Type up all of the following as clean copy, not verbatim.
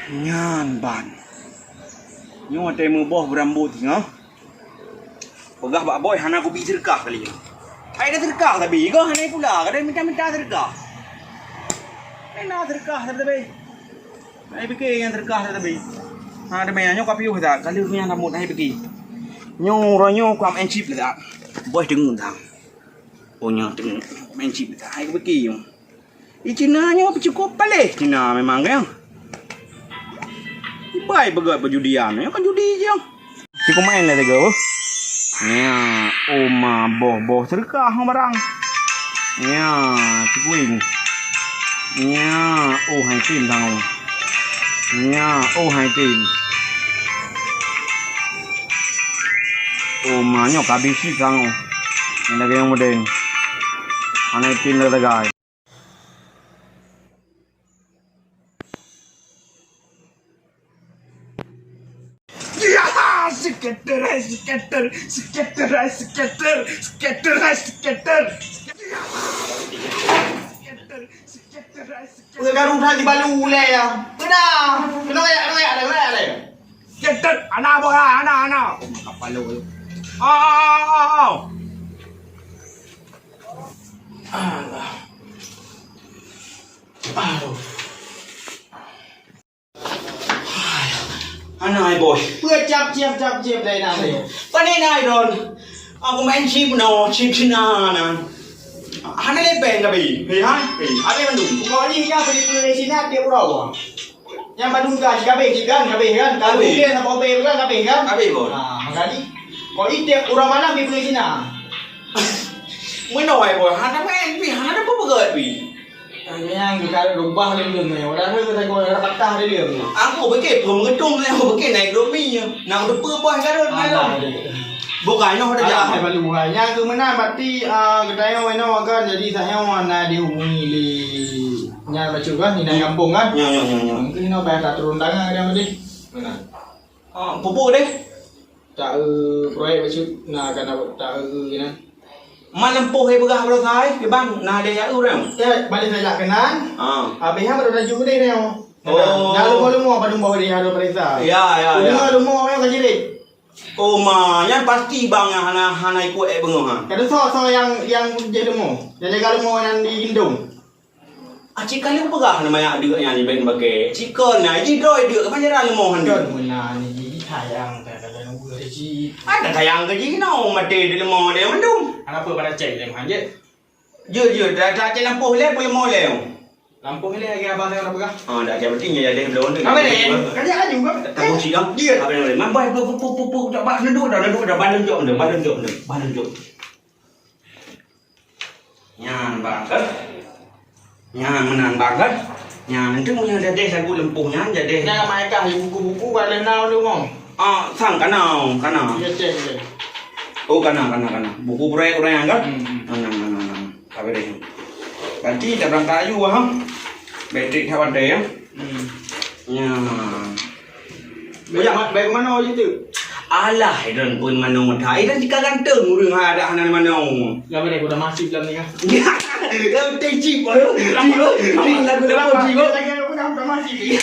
Nyan ban. Nyo ate mo boh berambut nga. Pagah bak boy hana ko bi sedekah kali. Ai dah sedekah tapi ko hana pula kada minta sedekah. Ai na sedekah tapi. Ai fikir yang sedekah tapi. Ha ada banyak nyo kapiu dah kali punya rambut ai fikir. Nyo ronyo kuam encip dah. Boy dengung dah. Oh nyo dengung encip dah. Ai fikir yo. Cina nyo cukup balik. Cina memang kan. Baik begat perjudian. Ya kan judi je. Cukup main lah tega. Ya, oma boh sedekah barang. Ya, cukuin. Ya, oh hai tim tang. Ya, oh hai tim. Oma nyo kabisi tang. Ada yang modern. Anai tim lah tega. Skater. Udah garung tadi balu le ya. Kena ada. Skater, anak bola, anak. Kapal lu. Oh. Aduh. Anai boy. เพื่อจับได้นะเลย Panai nai don. Aku main chip no, chip Cina na. Hana le pen ka bi. Hei ha. Hei, ade mandu. ก่อนนี้ก็ไปดูในซีน่าเดียวเราอ่ะยังมาดูกันกับเบกกันการดูเรียนกับเบกกันกับเบกกัน Abi boy. Makanya kalau itu orang mana di Cina Mới nói boy, hana main bi, hana apa begat bi. yang juga rubah lelung ya orang tu kita kau orang patah lelung Aku pakai pun ngetung ni, aku pakai naik domi je. Nak udah boy kan dah. Bukan no ada Ada jalan. balu yang ke mana berarti kedai orang itu kan jadi saya mana dihubungi di nya baca kan di kampung kan Ya. mungkin no bayar turun tangan dia mesti mana Pupuk deh. tak proyek baca nah kan tak gini Malam poh hai begah bro sai, ke bang nah dia ya urang. ya balik saya kenan Ah. habis baru dah juga deh dia Oh. dah lumah pada bawah dia ada perintah Ya. lumah yang kecil Oh ma, yang pasti bang yang hana ikut bengong ha. kada so yang jadi lumah jadi kalau lumah yang di Indung Cik kali aku pegah nama yang ada yang ni ben pakai. Cikon na ji doi dia panjaran lemohan dia. kan mana ni tayang tak ada yang boleh ji Ada tayang ke ji no mate di lemah dia mendung. apa pada cek dia manja Je dah cek lampu le boleh mau le. lampu ni lagi abang saya nak pegang Dah cek penting ya dia belum apa ni kerja aja juga Tak kunci kan? Dia. Apa ni? Mambai pu tak bak neduk dah badan jok. Yang banget. Yang menang banget. Yang itu punya jadi sagu lempuhnya jadi. nak mereka buku-buku kalau nau tu mau Sang kana. dia cek Oh kana. Buku proyek orang kan? Kana. Apa dia? Ganti dah berangkat kayu ha. Bateri kawan dia. Ya. baik mana je tu Alah, dan pun mana thai dan jika ganteng urang ada hanan mana. ya boleh sudah masih dalam ni kan Kau teji boyo. Ni lagu jiwa. lagi aku dah masih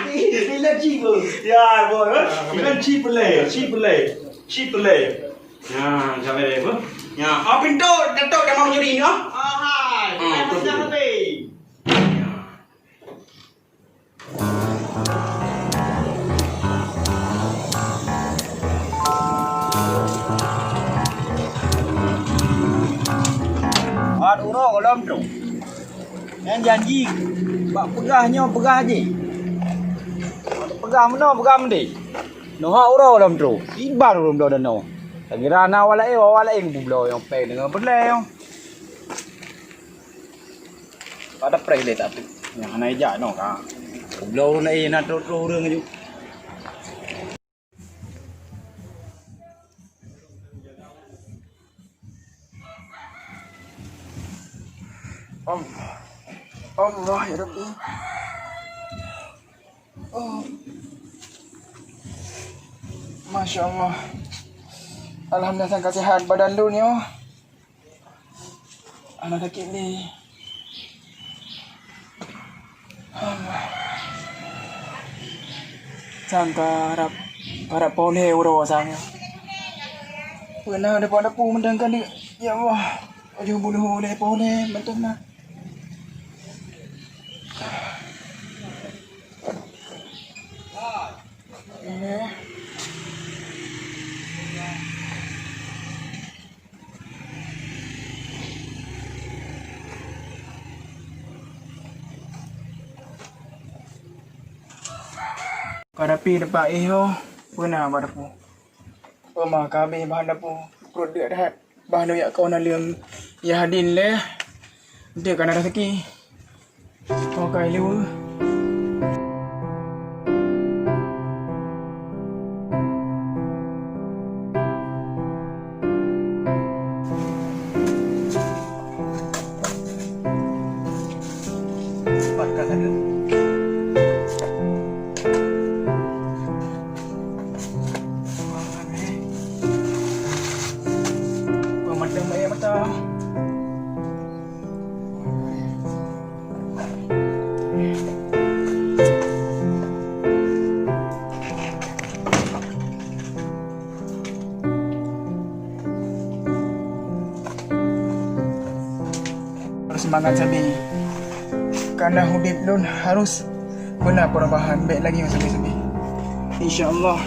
Ni lagu jiwa. Ya boy. Ini cheap play. Ya, sampai deh bu. Ya, pintu datuk dah mau jadi ni ah. hai kita sampai Urang dalam tu. Yang janji bak pegahnya pegah je. Pegah mende. No ha urang dalam tu. Ibar urang dalam no. Kira na wala bublo yang pe dengan belai. Ada pre le tapi. Yang hanai ja no ka. Bublo na na tu urang ju. Allah ya Rabbi. Masya Allah. Alhamdulillah sangka sihat badan lu ni oh. Anak sakit ni. Allah. Sangka harap pohon euro sangnya. Pernah ada pada pu mendangkan dia. Ya Allah. Ayo buluh oleh pohon betul nah. Ini. Karapi depan iho pernah pada pu. Pemah kami bahan dapu perut dia dah bahan dia kau nak liang ya hadin le. Dia kan ada rezeki. Kau kai lu. Cepat kata dia. Semangat sabi karena hidup lun harus benar perubahan baik lagi sabi-sabi. InsyaAllah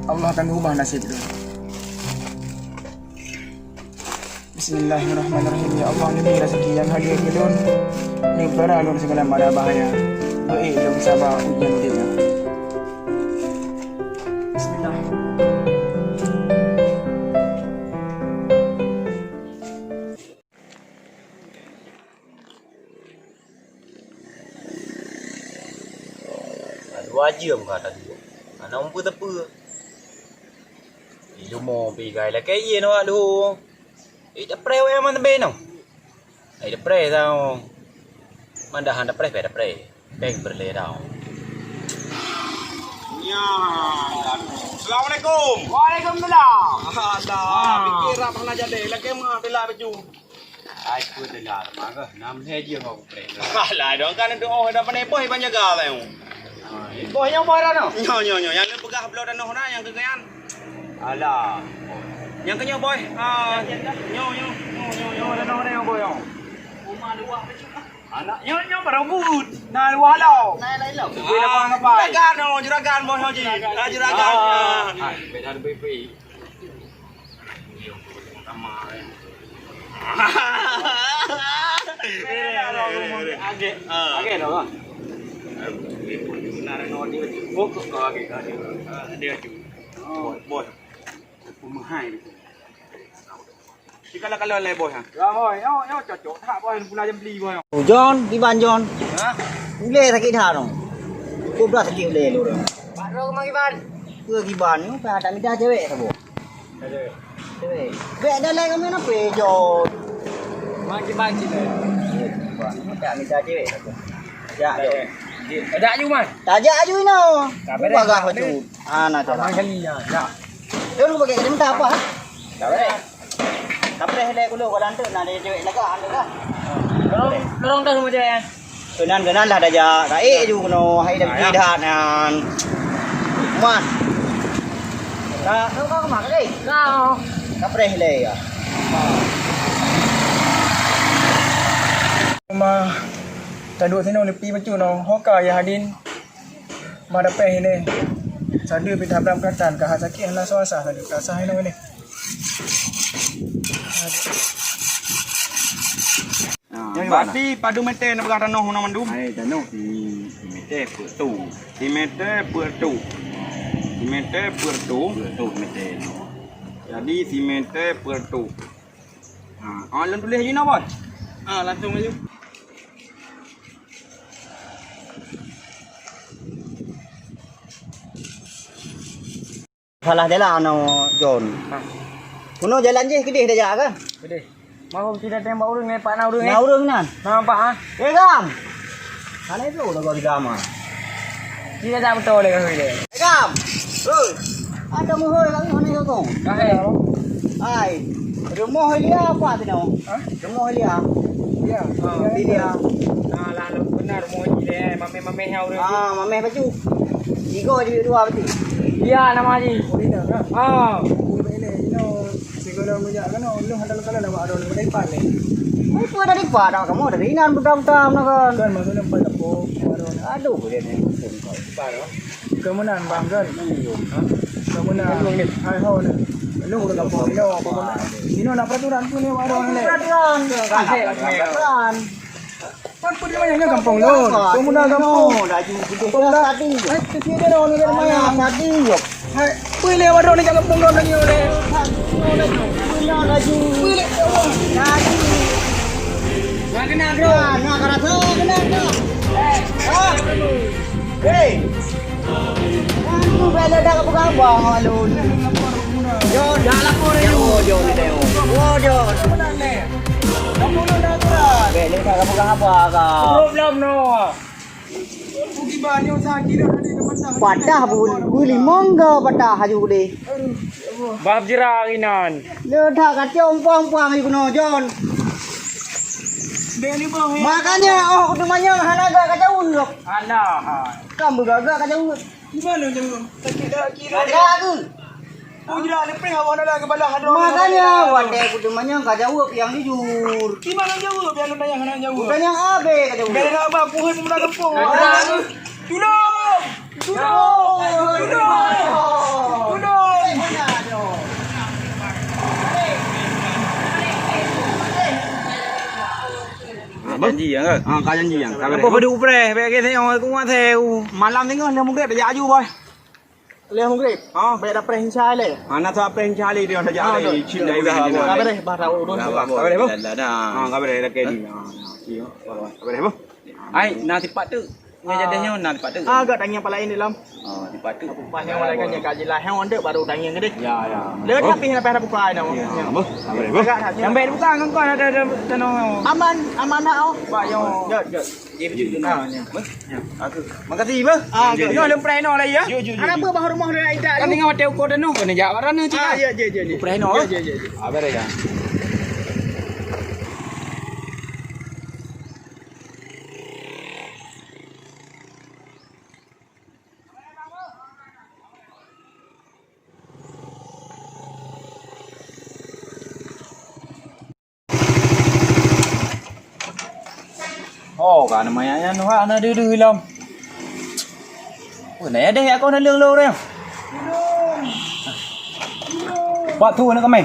Allah akan ubah nasib lun. Bismillahirrahmanirrahim. Ya Allah, ini rezeki yang hadir lun, ni pelihara lun segala mara bahaya. Baik lun sabar ujian dia. Bismillah. Wajib kata tu. Ana umpu tepu. Ilu mo pigai la ke ye no alu. Ida pre we man be no. Ida pre tao. Man dah handa pre pe da pre. Beg berle tao. Ya. Assalamualaikum. Waalaikumsalam. Alah, fikir apa nak jadi lagi mah bela baju. Ai ku de la ma ga nam the je ngau pre. Alah, dong kan itu oh dah pandai boy banyak gal tau. Boy yang boy dah no. Nyo yang ni pegah belau dan noh yang kegayan. Alah. Yang kenyo boy. Nyo dan noh yang boy. Rumah luar baju. Anak nyo barang good. Nah walau. Nai lai lo. Gue dah ngapai. Juragan boy haji. Juragan. Hai, beda bepi. Age no. Benar no dia. Fokus kau age kan. Dia tu. Boy. Pemahai. Jika kalau le boy ha. Rồi, nó cocok thả boy pula jam beli boy. John, di ban John. Ha? Ule sakit dah no. Kau berat sakit ule lu. Pak ro mang iban. Ke kiban ni pa ada minta cewek tu. Cewek. Bek dah lai kami nak pe John. Mang iban cile. Tak minta cewek tu. Ya. Ada ju man. Tajak aju ino. Kabar dia. Bagah baju. Nak cakap. Mang kali ya. Ya. Dia lu pakai minta apa? Tak boleh. Kapre hele kulo kalau antu nak ada cewek lagi anda kan. Lorong dah rumah dia. Kenan lah dah ja. Kai ju kuno hai dah tidak nan. Man. Kau mak lagi. Kau. Kapre hele ya. Ma tadu sino lepi baju no hoka ya hadin. Ma dapat ini. Sadu pi tabram katan ka hasaki hala swasa sadu ka sah no ini. Berarti padu meter nak berkata noh nama mandu. Hai dah no di meter tu. Di meter per tu. Di meter per tu. Tu meter. Jadi di meter per tu. Lalu tulis je nak boy. Langsung aja. Salah jalan no John. Kuno jalan je kedih dah ja kan? Gede. Mau tidak tembak urang ni pak na urang ni. Na urang nan. Nampak ah. Gam. Kana itu dah gua gam. Tidak tak betul lagi dia. Gam. Oi. Ada mohoi lagi mana tu? Kahai. Ai. Rumah dia apa tu no? Rumah dia. Ya. Dia. Lalu benar mau je mame-mame hau urang. Mame baju. Tiga je dua betul. Ya nama Haji. Ini dah. Ah. Ini segala banyak kan lu handal kala nama ada lu dari pan ni. Ai tu dari pada kamu dari inan butam-butam nak kan. Kan maksudnya pan apa? Aduh dia ni. Kemunan bang kan. Kemunan. Hai ho ni. Lu udah kampung ni apa? Ini nak peraturan tu ni ada ni. Peraturan. Peraturan. Pan pun dia banyak kampung lu. Kemunan kampung. Dah jumpa tadi. Hai kecil dia orang ni mana? Tadi. Hai, pilih warna ni kampung lu lagi ni. Punya laju. Laju. Nak kena bro. Nak rasa kena tu. Hey. Aku bela dah ke abang lu. Yo dah lapor ni. Yo ni dia. Yo. Kemunan ni. Kampung lu dah turun. Bela dah ke abang ka. Problem no. Pergi banyak sakit dah ada ke patah. Patah buli mongga patah haju deh. Bab jiraginan. Dia dah kacau puang-puang iku no Jon. Dia ni bang. Makanya utamanya hanaga kacau loh. Alah. Kamu gagak kacau. Di mana jeng? Sakit dah kira. Gagak ke? Oh jira ni pring awak dah kepala hadro. Makanya wadah utamanya kacau yang jujur. Di mana jauh biar lu tanya kana jauh. Bukan yang abe kacau. Biar nak apa aku hai pemuda kampung. Tolong. Janji yang ke? Kau janji yang. Apa pada upre? Baik kita yang aku want theo. Malam ni kan dia mungkin dah jaju boy. Leh mungkin. Bayar dah pring insya Allah. Anak tu apa yang cari dia dah jadi cip dari dah. Kabar deh bahasa urun. Kabar deh bu. Dah. Kabar deh dah kedi. Kabar deh bu. Ai nak tipat tu. Nya jadinya nak tipat tu. Agak tanya apa lain dalam. Oh, tipat tu. Pas yang lain kan yang kaji lah. Yang onda baru tanya ke deh. Ya. Dia tapi nak pernah buka dah. Bu. Kabar deh bu. Yang baik buka kan kau ada tano. Aman dah oh. Pak yo. Jod. Makasih bu. Ni ada pray no lah ya. Anak apa bahu rumah dia ida. Kan tengok hotel kau dah no. Kena jawab rana cik. Ya. Pray no. Ya. Kabar deh ya. Oh, kan namanya nu ana đưa lom. Bữa nay đây con nó lương lâu đây. Bọn thu nó có mày.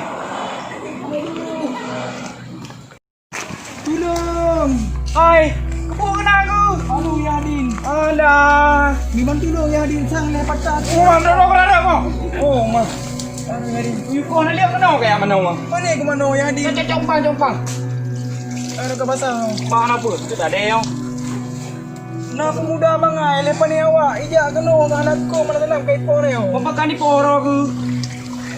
Tolong. Ai, kau kena aku. Aduh Yadin. Alah. Memang tolong Yadin sang le patah. Oh, nó có kau. Oh, mà. Aduh Yadin. Con nó liếc cái nào kìa mà nào mà. Mana ke mana Yadin? Trong. Ada ke pasang. Bang apa? Kita ada yang. Nak pemuda bangai lepas ni awak. Ijak kena dengan anakku mana tenang kait pon ni. Apa kan di poro ke?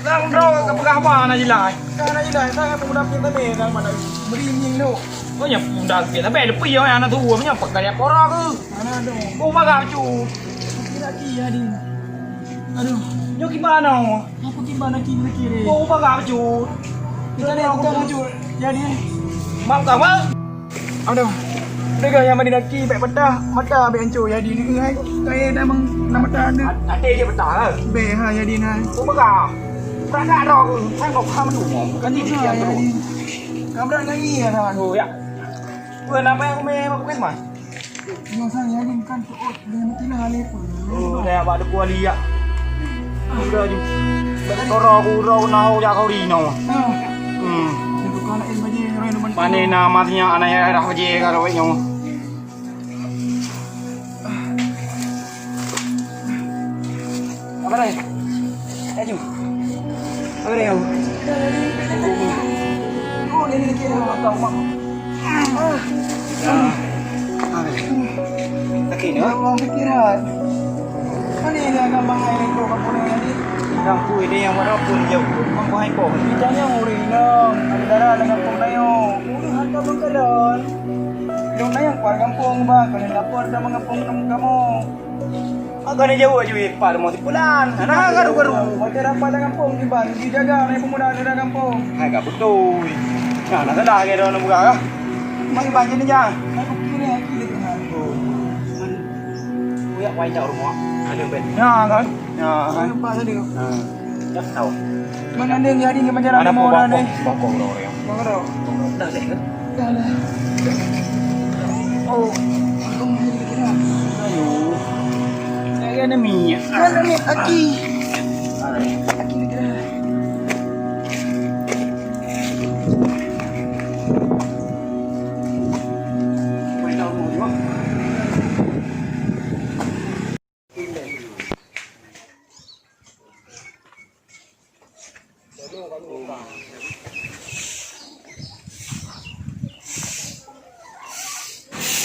Nang ro ke pegah apa na jilai. Kan aja dah saya pemuda pinta me kan mana berinying tu. Kau nyap dah pi tapi lepi yo anak tu punya pakai ya poro ke. Mana ada. Kau bagak cu. Lagi Yadin. Aduh. Yo gimana? Apa gimana kiri? Kau bagak cu. Kita ni aku mau cu. Yadin. Mam kamu? Aduh. Dekat yang mandi laki baik pedah. Mata baik hancur Yadin ni hai. Kaya dah mang nama mata ada. Ada je betul ke? Be ha Yadin hai. Kau bagak. Bagak ro ke? Sang kau kamu tu. Kan di dia tu. Kamu dah nyanyi ya kawan. Oh ya. Bukan apa yang aku main aku mah. Yang sang Yadin kan tuut dia mati lah lepun. Oh, dah apa ada kuali ya. Udah je. Toro aku ro nau ya kau di nau. Itu kalau in baje roy no Pane na matinya anak ya dah je karo nyo. Apa dah? Aju. Apa dah? Oh, ini kira tahu mak. Laki ni. Orang pikiran. Kan ini agak bangai ni kau kamu ni. Đang cùi đi em bắt pun nhiều không có hay cổ. Bicaranya uri nong. Ada darah dengan kampung tayo. Udah harta bangkalan. Dong na yang keluar kampung ba. Kau lapor dah mengapung kamu. Agak ni jauh aja par mau tipulan. Anak garu. Macam apa dah kampung ni bang. Dijaga ni pemuda ada kampung. Hai gak betul. Nah, nak dah ke dalam buka kah? Mang banjir ni jangan. Aku kira lagi dengan. Uyak wajah rumah. Ada ben. Ya kan. Ya kan. Lupa tadi. Dah tahu. Mana ada yang jadi ke macam Ada mau apa dah ni. bokong orang. Bang Ro. Dah leh kan? Dah lah. Oh. Ayo. Saya ada minyak. Mana ni Aki? Aki ni kira.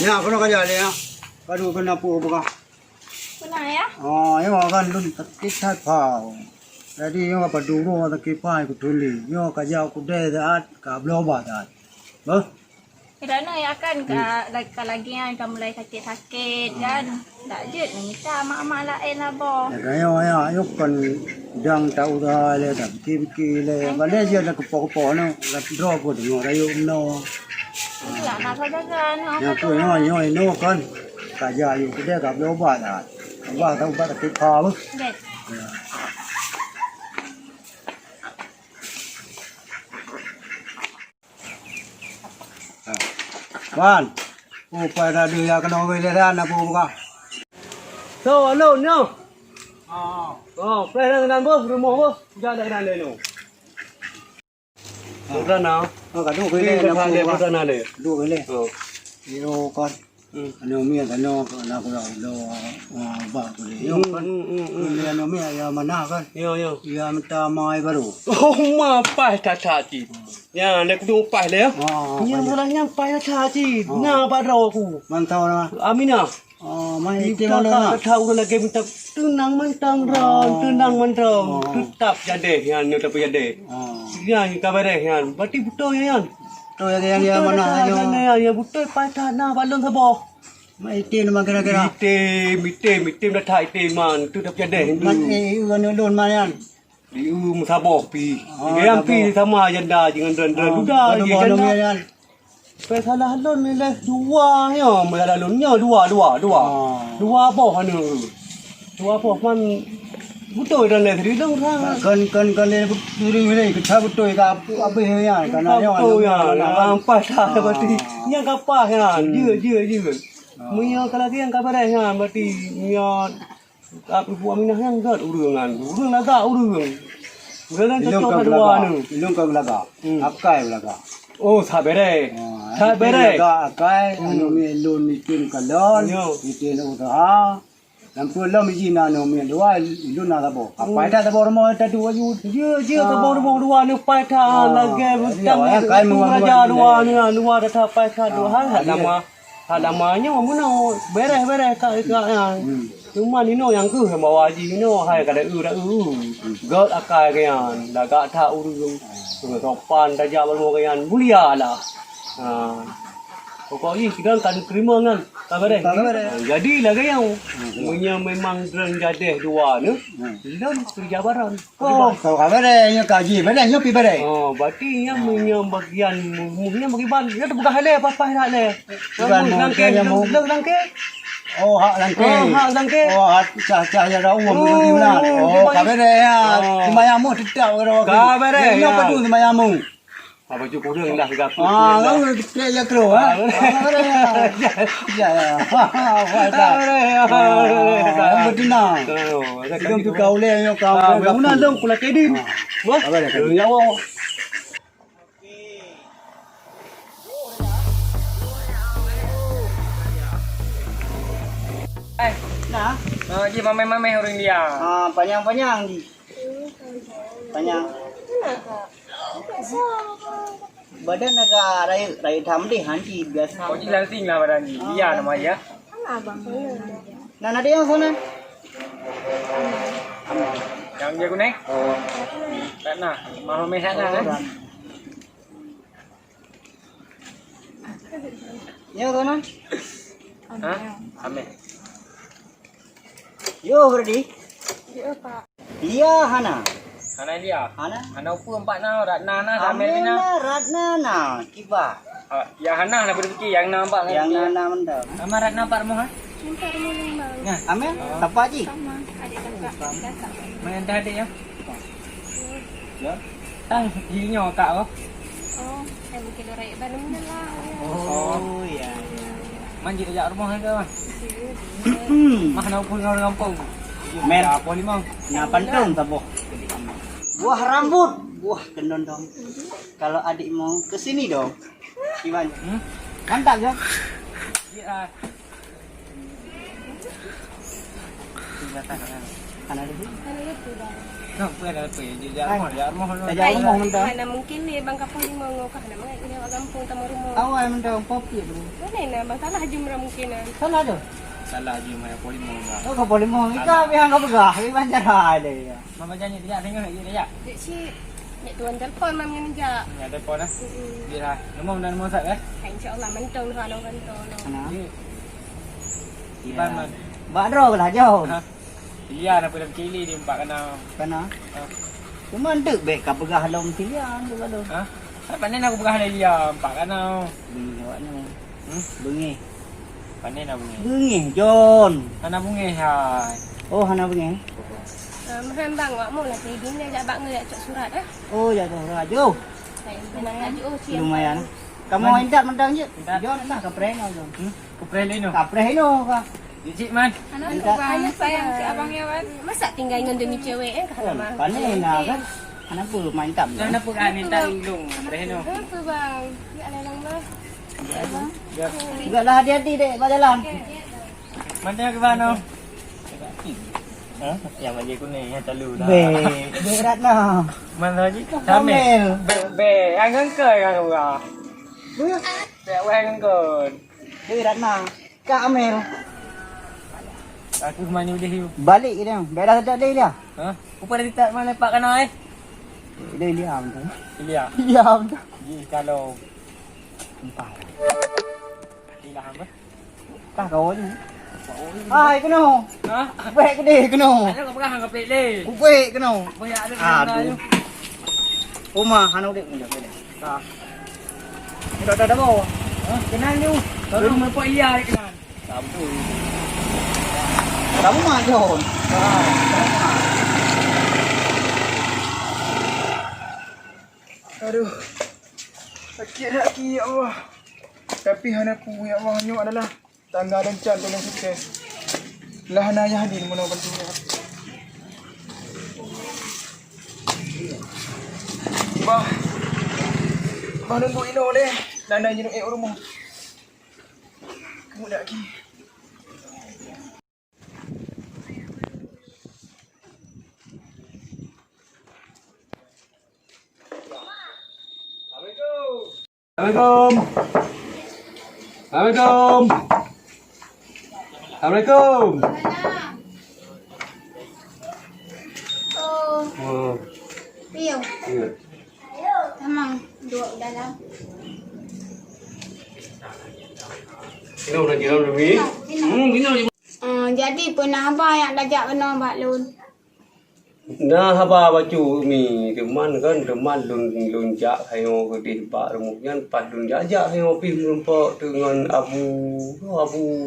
Ya, kena kerja dia ya. Kadu kena pu buka. Kenapa ya? Oh, yang kan dun tak pau. Jadi yang apa dulu tak kipai ku tuli. Yang kerja ku deh dah ka bloba dah. Bah. Kerana ya kan lagi yang kamu mulai sakit-sakit kan. Tak je minta mak-mak lain lah boh. Ya, yang kan dang tahu dah le dah ki le. Balik je nak kepo-kepo no. Nak draw ku tengok rayu no. Itulah nak sajakan. Yang tu yang no kan. Kerja you ku deh ka bloba dah. Ba tahu ba tak kipai. Bet. Wan. Pada dia kena weleran apa buka. So, hello, no. Oh, pera dengan bos, rumah bos, jaga dengan leno. Bukan now. Oh, kadu Ini weleran bukan le, apa buka. bukan le. Du wele. Oh, Yo kan. Ano mi ano na ko lo ba ko le. Yo kan. Ni ano mi ya mana kan. yo. Ya minta mai baru. Oh, ma pai ta ji. Ya, nak tu pai le. Oh. Ya, orang yang pai ta ji. Na baro ku. Mantau na. Amina. Oh, mai Kita tengok na. tahu lagi minta tenang mentang ron. Tetap jadi yang ni tapi jadi. Oh. Yang kabar yang, berarti betul yang. To ya ya mana yo. Ya betul pai ta na balon sabo. Mai tin ma kira-kira. Mite dah thai te man tu dah jadi Man Hindu. ano lon man yan. Diu musabah pi. Oh, Yang sabah. pi sama janda jangan ren duda Ano je ano mi janda. yan. Pe salah lon ni lah dua ya, malah lonnya dua. Oh. Dua boh anu. Dua boh man betul dan le tadi dong sang. Kan le duri ke tha betul ka apa ya kana yo. Betul ya. Nampak tak berarti yang kapah ya. Je. Munya kalau yang kabar ya berarti nya apa Aminah yang gad urungan. Urung laga urung. Urang Ilong cocok ka dua belaga. anu. Ilong ka belaga. Apkai belaga. Oh, sabere. Ka akai anu mi lon ni tin kalon. Yo. Itin usaha. Lampu lo mi jina no mi dua ilun na labo. Apa ita labo mo ita dua yu. Je tabor mo dua ni pai tha lage Ya, kai mo raja dua ni dua dah pai tha dua halamanya mana beres ka cuma ni no yang ku bawa ji no hai kada dah god akai kan dah gak tha urung sopan raja balmo kan mulia lah. Pokoknya kita kan terima kan. Kabar jadi lagi yang memang jadi dua ni. Dan kerja barang. Oh, kau kabar nya kaji, bade nya pi bade. Oh, berarti yang bagian mungkin bagi ban. Ya tu bukan hal apa hal le. Langke. Oh, hak langke. Hak langke. Oh, hak cah ya rau mo di mana. Oh, kabar ya. Semayamu tidak karo. Kabar ya. Nya padu semayamu. Apa cukup ring dah juga. Kau ya kro ha. Ya. Wah, dah. Betina. Kita tu kau le yo kau. Guna dong kula kedin. Wah, ya wah. Nah. Ji mamai orang dia. Panjang di. Panjang. Badan agak rai tham deh hanci biasa. Kau ji langsing lah badan ni. Dia nama ya. Nah, ada yang sana. Yang dia kuning. Oh. Tak nak. Mamai sana kan. Ya sana. Ha? Amin. Yo berdi. Ya Pak. Dia Hana. Hana dia. Hana. Hana upu 4 na, Ratna na, Samel ni na. Ratna na. Kiba. Ya Hana nak berfikir yang nampak kan. Yang Nana mendap. Nama Ratna 4 mo ha? Minta rumah lembang. Nah, Amel, siapa Haji? Sama adik kakak. Main dah adik ya. Ya. Tang hinya kak kau. Oh, saya mungkin orang yang baru lah. Oh, ya. Manjit ajak rumah ke mah. Mana pun orang kampung. Men. Apa limau? Nah, pantung sabo. Buah rambut, buah gendon dong. Kalau adik mau ke sini dong. Gimana? Mantap kan? Ya. Kan ada sih. Nak pergi apa? Ajak rumah lu. Ajak rumah mentah. Mana mungkin ni bang kampung di Mongok kah nak mengai ni kampung tamu rumah. Awal mentah kopi tu. Mana nak bang salah haji murah mungkin. Salah tu. Salah je mai apa limau enggak. Oh, kau boleh mau. Ika biang kau begah. Ini macam ada ya. Mama janji dia tengok dia ya. Dek si nek tuan telefon mam yang jak. Ya telefon lah. Dia dah. Nombor dan nombor sat eh. Insya-Allah mentong lah orang mentong. Mana? Iban man. Badro lah jauh. Ha. Dia nak pergi kili dia empat kena. Kana? Cuma ndek bek ka begah lom tilian tu gaduh. Ha? Panen aku pegang dia empat kena. Bunyi awaknya. Bunyi. Panen nak bunyi. Bunyi John. Anak bunyi hai. Oh, hana bunyi. Maham bang awak mau lah pergi ni ajak bang ngajak cak surat eh. Oh, ya tu raju. Saya menang ngaji oh siap. Lumayan. Kamu indak mentang je. John nah ka preng John. Kuprel ni no. Ka preng no ka. Cik man. Anak bang sayang si abangnya kan. Masa tinggal dengan demi cewek eh kah mah. Panen lah kan. Hana pun main tam. Dah nak pergi minta tolong. Prel no. Apa bang? Ya lelang mah. Ya. Jugaklah hati-hati dek berjalan. Mana ke mana? Ha? Yang bagi kuning yang telu dah. Be Ratna. Mana lagi? Kamel. Be, ang ke kan orang. Be, ang ke. Be Ratna. Kamel. Aku mana dia hiu. Balik dia. Beras tak ada dia. Ha? Upah dia tak mana pak kana eh? Dia diam tu. Iya. Diam tu. Ji kalau Empat. hilang apa? Tak kau ni. Ai kena. Ha? Kupek ke dia kena. Ada kau pegang kau pelek le. Kupek kena. Banyak ada Aduh. Uma hanu dek ni dah. Tak. Dah bawa. Ha? Kenal tu. Kalau mereka iya dia kenal. Sampul. Kamu mah John. Aduh. Sakit lagi ya Allah. Tapi hanaku ya Allah nyu adalah tangga dan cat dengan sukses. Lah hana ya hadir mana bantu ya. Bah. Bah nunggu ino deh. Nanda jenuk rumah. Kamu lagi. Assalamualaikum. Assalamualaikum. Assalamualaikum. Oh, Oh, Rio. ya. Tamang duduk dalam. Ini nak jiran dulu. Ini. Jadi pernah apa yang dajak kena Pak Lun? Nah, haba baju mi teman kan teman lun jak hayo ke di pak rumahnya pas lun jak hayo pi rumpak dengan abu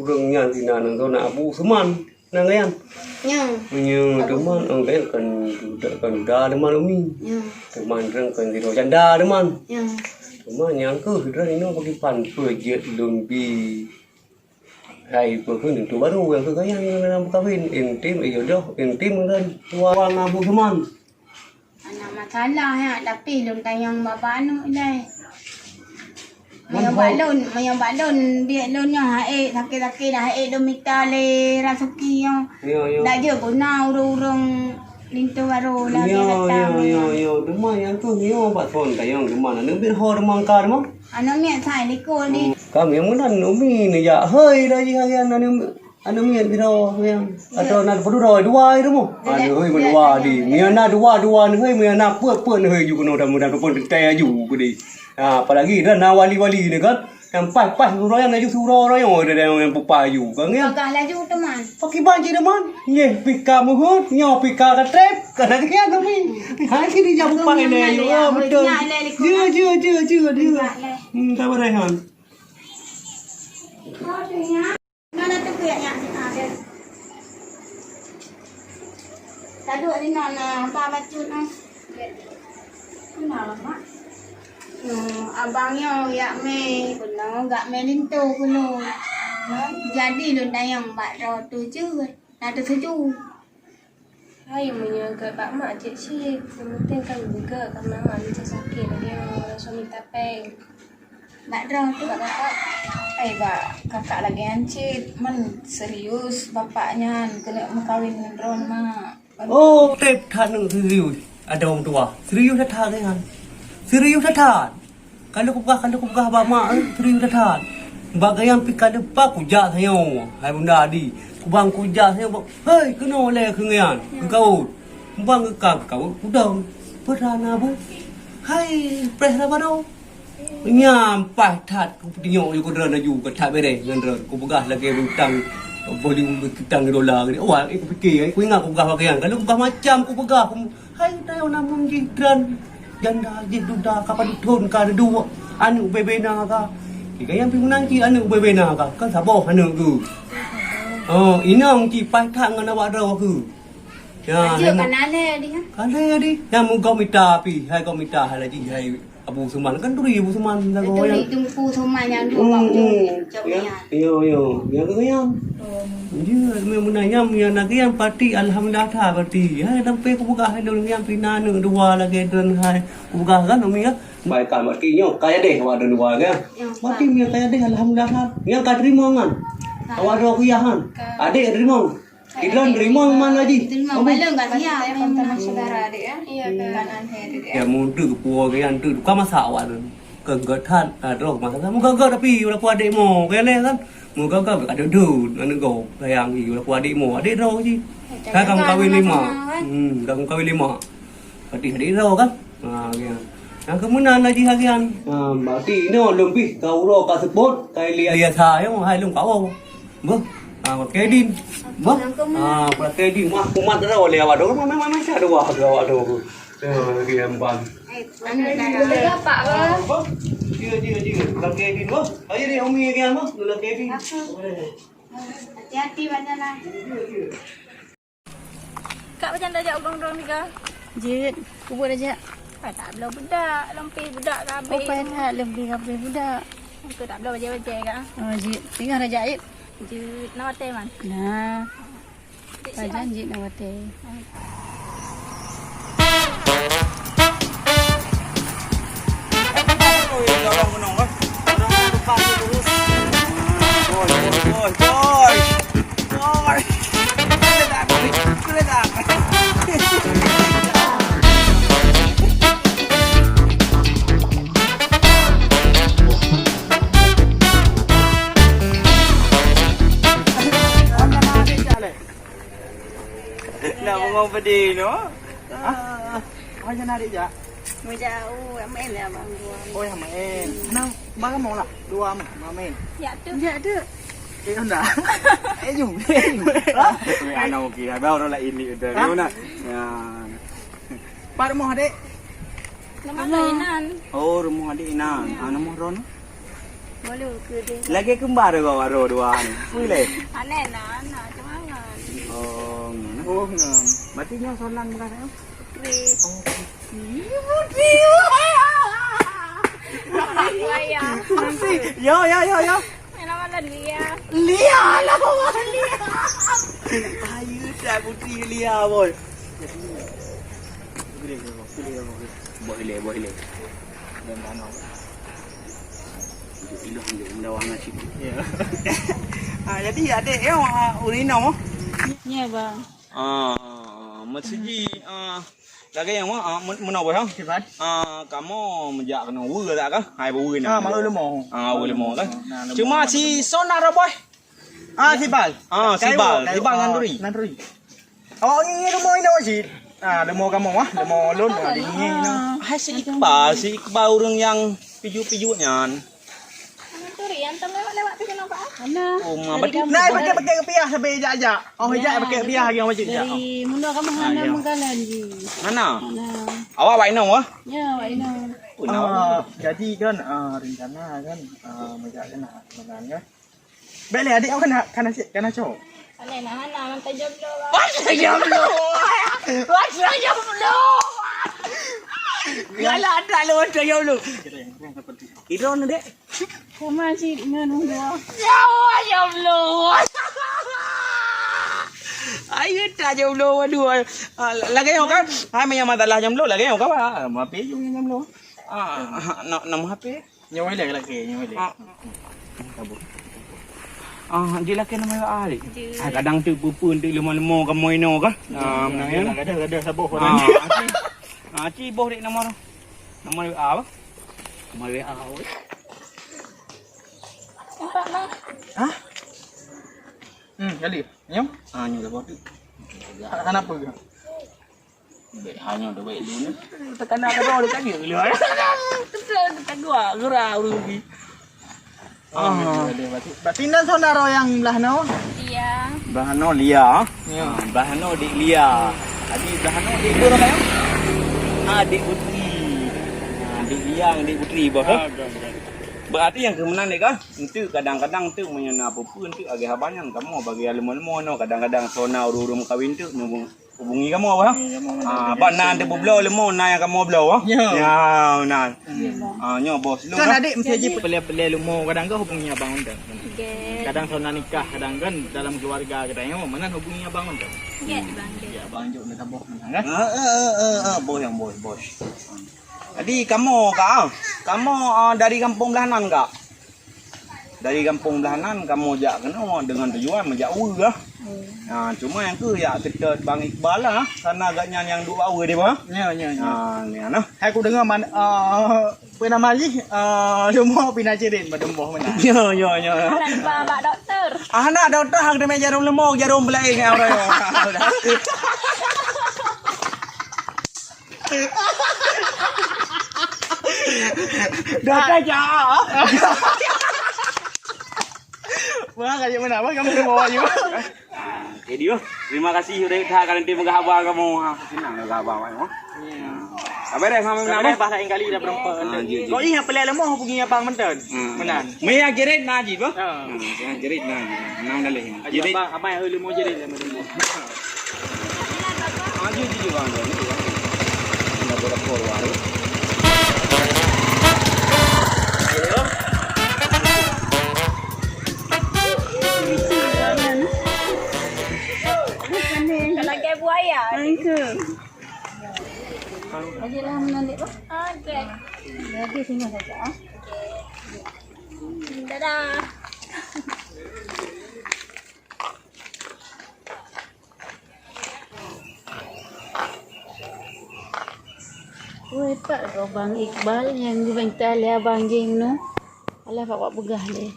rengnya tina nang tu nak abu seman nang kan Ya. punya teman kan dah teman umi Ya. teman reng kan di janda teman Ya. teman yang ke hidran ini bagi pan pejet lun bi hai pun itu baru yang kekayaan yang dalam kahwin intim jodoh intim kan wang abu teman. Anak masalah ya, tapi Lun tayang bapa anu ni. Mayang balon biar Lun yang hae sakit-sakit dah hae do minta le rasuki yang. Ya. Dak je guna urung lintu baru lah dia datang. Ya. Demang yang tu ni obat phone tayang demang nak bin ho demang ka demang. Anak miat sai liko ni. Kami yang menan umi ni ya hei dah ji harian anu miat biro yang atau nak perlu roi dua itu mo. Aduh hei berdua di. Ni nak dua ni hei mi nak puan hei ju kono mudah pun teh ju gede. Ha apalagi dah na wali-wali ni kan. Yang pas surau yang laju surau yang ada yang pupayu kan ya. Agak laju teman. Pakai banci teman. Ye pika muhut, nyo pika katrep. Kana kian umi. Ha sini jam pupai le yo. Betul. Je. Tak berai han. Mana tu kuyaknya. Taduk ni nona apa bacut nah. Kenapa mak? Abangnya yak me kuno gak me lintu kuno. Jadi lu dayang bak ro tu je. Nak tu seju. Hai punya ke Pak Mak cik sih. Penting kan juga karena mak dia sakit dia suami tapeng. Bak ro tu. Pak kakak lagi hancit. Man serius bapaknya kena mengkawin dengan Ron mak. Oh, tep than serius. Ada orang tua. Serius dah kan. Serius dah. Kalau ku gah bama serius dah. Bagai yang pika depa ku ja saya. Hai bunda adi. Ku bang ku ja saya. Hei, kena le kengian. Kau. Bang kau udah. Perana bu. Hai, preh apa dong? Nyam pai that ku tengok you ku ren aju ku that bere ngan ren. Ku begah lagi hutang boleh hutang dolar ni. Oh, aku fikir aku ingat ku begah bagian. Kalau ku begah macam ku begah. Hai, tayo na mong jidran. Janda jiduda kapan tun ka dua. Anu bebena ka. Kaya yang pinang ci anu bebena ka. Kan sabo anu ku. Oh, inang ci pai that ngan awak ro ku. Ya, Ajuk kanale dia. Kanale di. Yang mung kau minta pi. Hai kau minta hai lagi hai Abu Suman kan turi Abu Suman dah Itu goyang. tumpu semua yang dua bang jauhnya. Yo, yang goyang. Dia memang nanya yang nak yang parti alhamdulillah tha parti. Hai sampai ku buka hai dong yang pina nu dua lagi dan hai ku buka kan umi ya. Baik kan parti nyo kaya deh awak dan dua kan. Parti mi kaya deh alhamdulillah. Yang ka terima kan. Awak ro kuyahan. Adik terima. Idran terima mana lagi? Terima malam kan dia. Teman saudara dia. Iya kanan dia. Ya mundur puo ke yang tu ka masak awak tu. Ke than ro masak. Muka tapi ula ku adik mo kele kan. Muka ada du anu go sayang i ula ku adik mo. Adik ro ji. Ka kang kawin lima. Kang kawin lima. Berarti adik ro kan. Ya. Yang kemudian lagi hagian. Berarti no lebih kau ro ka sebut kai lia sa yo hai lung kau. Bo. Kedin. Bo. Pula kedin. Wah, kumat ro le awak do. Memang sa do awak do. Kiam bang. Anu dah pak bah. Bo. Dia. Pula kedin bo. Ayo ni umi kiam bo. Pula kedin. Hati-hati banyak lah. Kak macam dah ajak orang-orang ni kah? Jit, kubur aja. Tak belah budak, lampi budak kabeh. Oh, pada lebih kabeh budak. Aku tak belah baca-baca kah? Oh, Jit, tinggal raja Jit. Jut nak hotel man. Nah. Raja Jit nak wate. Nak ngomong pedih no? Macam nak adik jak? Jauh, main lah bang gua. Oh yang main. Nang bang mau lah dua main. Ya tu. Ya tu. Enggak. Jom. Anak okey, abang orang lain ni udah. Mana? Ya. Pak mau adik. Nama mainan. Oh, rumah adik Inan. Nama Ron. Boleh ke dia. Lagi kembar kau aro dua ni. Boleh. Aneh nak cumangan. Oh, Oh, ngam. berarti nyo solan bukan ya? Waya. Yo. Nama lah dia. Lia lah bawa Lia. Ayu dah putih Lia boy. Boleh. Dan mana? Ilu ambil benda warna sip. Ya. Jadi adik yang urina mo. Ya bang. Maksudnya lagi yang mana boleh hang? Kamu menjak kena wur tak kah? Hai wur ni. Malu lemah. Boleh mau kan? Cuma si sonar boy. Sibal. Sibal nganduri. Nanduri. Oh, ini rumah ini awak sih. Demo kamu demo lon ini. Hai si Iqbal orang yang piju-pijunya. Turian lewat tu kenapa? Oh, berarti Nah, pakai kepiah sampai jajak. Oh, hijak pakai kepiah lagi orang macam ni. Dari mula kamu hana mengkalan ji. mana? Awak baik no ah? Ya, wak ino. Jadi kan rencana kan menjaga nak makan kan. Balik adik awak kena cok. Alay na hana man ta joblo. Gala ada lu ada ya lu. Itu ni dek. Sama si nganu do. Ayo tak jomblo aduh. Lagi yang kan, hai punya masalah jomblo lagi yang kan. HP yung jomblo. Nama HP. Nyawa lagi. Dia laki nama Ali. Kadang tu pupun tu lemah-lemah kamu ino kah? Menang ya. Ada sabuh Ci boh dek nama dia apa? Nama dia apa? Nampak lah. Hah? Kali. Nyam? Nyo dah boh tu. Kenapa ke? Hanya dah baik dulu. Tekan nak kau dia tanya lu. Tekan gua gerau rugi. Berarti nan saudara yang belah no? Dia. Bahano Lia. Bahano dik Lia. Adik Bahano dik Pura kan? Adik Putri. Adik Lia, adik Putri boh. Berarti yang kemenan dek kah? Itu kadang-kadang tu menyana apa pun tu agak habanyan kamu bagi alumon no kadang-kadang sona urum kawin tu hubungi kamu apa? Banan tu bublo lemon na yang kamu blo ah. Ya, nan. Nyo bos lu. Kan adik mesti aje pelai-pelai lumo kadang kan hubungi abang undang. Kadang sona nikah kadang kan dalam keluarga kita yang mana hubungi abang undang. Ya bang. Ya abang juk nak tambah kan? Bos yang bos. Jadi kamu dari kampung Belahanan kak? Dari kampung Belahanan kamu jak kena dengan tujuan menjak lah. Cuma yang tu ya kita Bang Iqbal lah karena agaknya yang dua awal dia bah. Ya. Ni ana. Aku dengar apa nama lagi? Semua pindah cerin berdemboh mana. Ya. Anak bapak doktor. Anak doktor hang demi jarum lemau jarum belai dengan orang. Doktor jah. Wah, kayak mana? Apa kamu bawa je? Okay, dia. Terima kasih sudah dah kalian tim menghabar kamu. Senang menghabar kamu. Apa dah sama menang Bahasa yang kali dah berempat. Kau ingat pelai lemah pergi abang menton. Menan. Me yang jerit naji tu. Yang jerit naji. Nang dalih. Jerit abang yang lemah jerit lemah. Aju bang. Dah berapa baru. Lagi buaya. Lagi lah menandik tu. Okey. Lagi sini saja. Dadah. Woi, tak kau Bang Iqbal yang di bengkel ya Bang Jim tu. Alah bawa begah dia.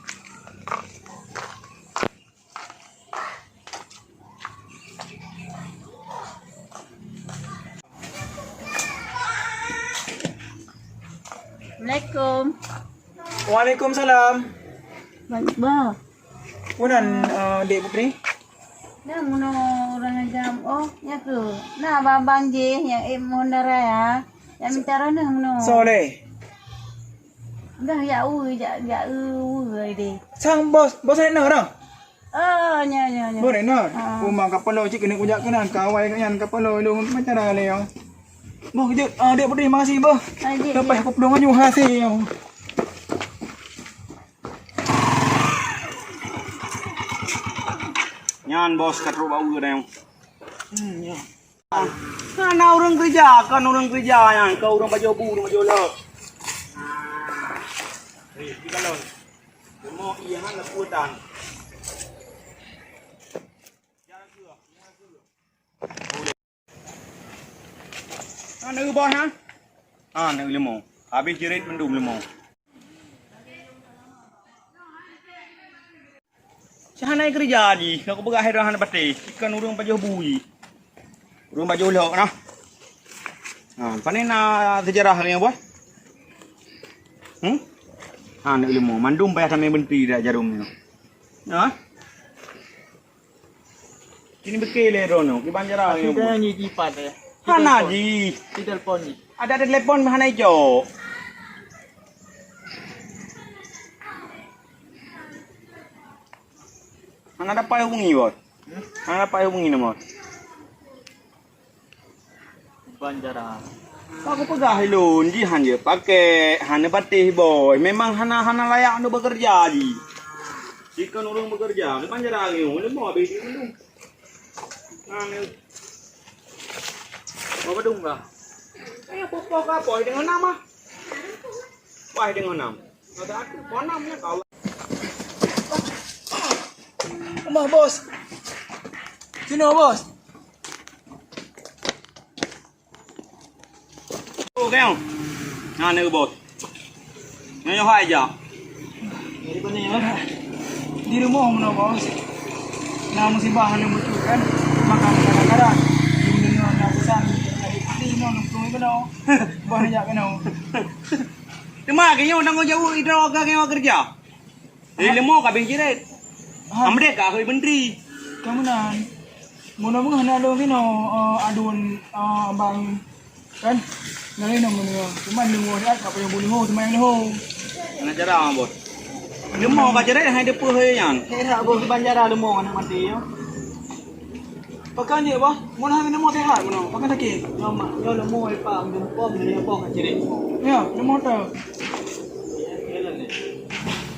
Assalamualaikum. Waalaikumsalam. Bang Iqbal. Punan Dek Putri. Dah mula orang jam. Oh, ya ke? Nah, Bang J yang Honda ya. Yang minta rana mula. Soleh. Dah ya dia. Sang bos nak dah. Nya. Boleh nak. Rumah kapal cik kena kujak kena kawai kan kapal lu macam mana le yang. Boh kejut. Dek Putri makasih boh. Lepas aku pelong aju hasil yang. Nyan bos katro bau dah yang. Ya. Kan orang kerja yang kau orang baju bu, orang baju lo. Kalau semua iyan nak putan. Nak bos ha? Nak lemau. Habis jerit mendum lemau. Sahanai kerja ni, aku berah dah hana batik. Ikan urang baju bui. Urang baju lok nah. Panen sejarah ni apa? Nak lemau. Mandum payah sampai benti dah jarum ni. Kini bekil le rono, ki banjara ni. Kita ni kipat ya. Hana ji. Di telefon ni. Ada telefon hana jo. Hana dapat hubungi bos. Hana dapat hubungi nama. Banjaran. Aku pegah helon ji han je pakai hana patih boy. Memang hana layak untuk bekerja ji. Jika orang bekerja, ni Banjaran ni, ni mau habis ni. Hana. Mau badung lah. Pokok apa dengan nama? Wah dengan nama. Ada aku namanya kau. Amah bos. Sini bos. Oh kau. Nah ni bos. Ni yang hai je. Dari mana ya? Di rumah mana bos? Nah musim bahan yang betul kan? Makan kadang-kadang. Ini nak pesan. Ini nak nunggu mana? Bahan jak kan? Cuma kayaknya orang jauh idra kau kerja. Lemo ka bengkiret. Amde ka kau menteri. Kamu nan. Muna mung hana do kino adun bang kan? Nari nang muna. Cuma lungo dia apa yang boleh ho, cuma yang ho. Nak cara bos. Lemo ka cerai hai depa he yan. Kira bos Banjaran lemo anak mati yo. Pakan je bah, mun ha lemo sehat mun. Pakan sakit. Mama, yo lemo ai pa ngum pom ni apa ka ciri. Ya, lemo tu.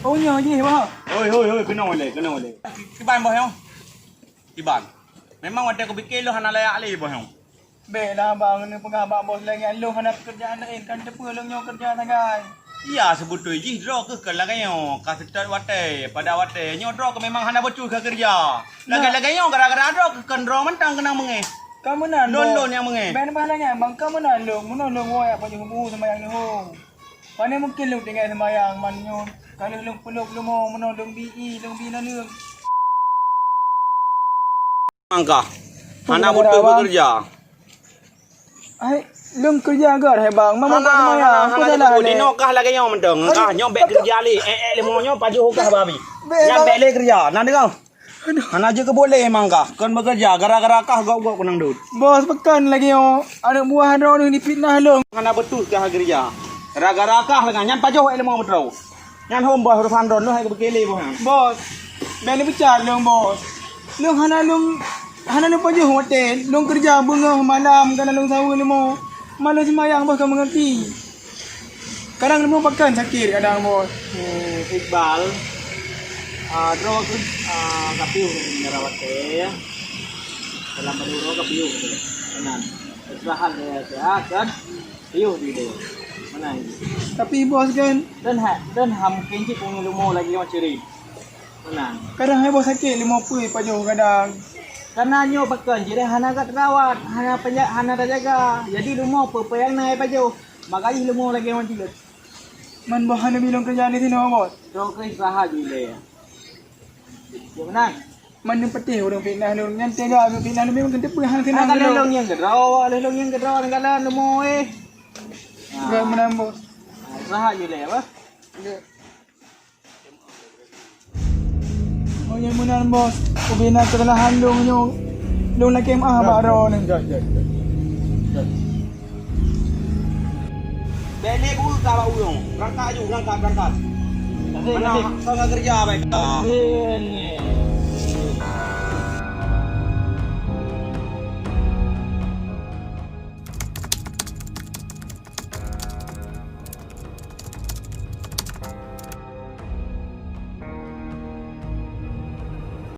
Oh nhờ gì bah? Oi, kena oleh. Kiban bos yang. Kiban. Memang ada kau fikir lo hana layak le bos yang. Bela bang ni pengabak bos lagi lu hana kerjaan lain kan depa lu nyo kerja tagai. Iya sebetulnya ji draw ke lagayo ka setat wate pada wate nyo draw ke memang hana betul ke kerja. Lagayo gara-gara draw ke kan draw mentang kena menge. Kamu nan Lon yang menge. Ben bah lagi bang kamu nan lu mun lu ngoi apa je hubu sembayang ni ho. Pane mungkin lu tinggal sembayang man nyo. Kalau lu peluk lu mau menolong BI, lu bina lu. Angka. Hana betul bekerja. Ai lung kerja agak hai bang. Mama tak sembayang. Aku dah lah. Dino kah lagi yang mentang. Kah nyom bek kerja li. Lemo nyom paju kah babi. Yang bek le kerja. Nanti kau. Hana je ke boleh emang kah. Kan bekerja gara-gara kah gau-gau kunang dud. Bos pekan lagi yo. Anak buah ro ni dipitnah lu. Hana betul kah kerja. Gara-gara kah lagi nyan paju lemo betul. Nyan hom bos rufan ron lu hai ke bekele bos. Bos. Ben ni bicar lu bos. Lu hana paju hotel. Lu kerja bunga malam kan lu sawu lu mau. Malu semayang bos kamu mengerti. Kadang lu makan sakit kadang bos. Iqbal. Draw tu kapiu ni rawat ya. Dalam berdua kapiu betul. Benar. Usaha dia kan. Piu dia. Mana ini? Tapi bos kan Dan ham kenci pun lu mau lagi macam ciri. Benar. kadang hai bos sakit 50 paju kadang. Karena nyo pakan jadi hana kat rawat, hana dah jaga. Jadi lu mau apa yang naik paju. Makanya lu mau lagi macam tu. Man bos hana bilang kerja ni sini bos. Draw ke usaha juga ya. Gimana? Man ni peti orang fitnah lu nyan tega lu fitnah lu memang kena hang senang Kalau lu. long yang gedraw, long yang gedraw dengan lu mau Gak menang bos. Usaha juga ya, apa? Oh yang menang bos. Ubina kesalahan lu nyo. Lu nak KMA bak ro ni. Bele ku ka ba uyong. Berangkat. Nasib. Mana kau kerja baik. Nasib.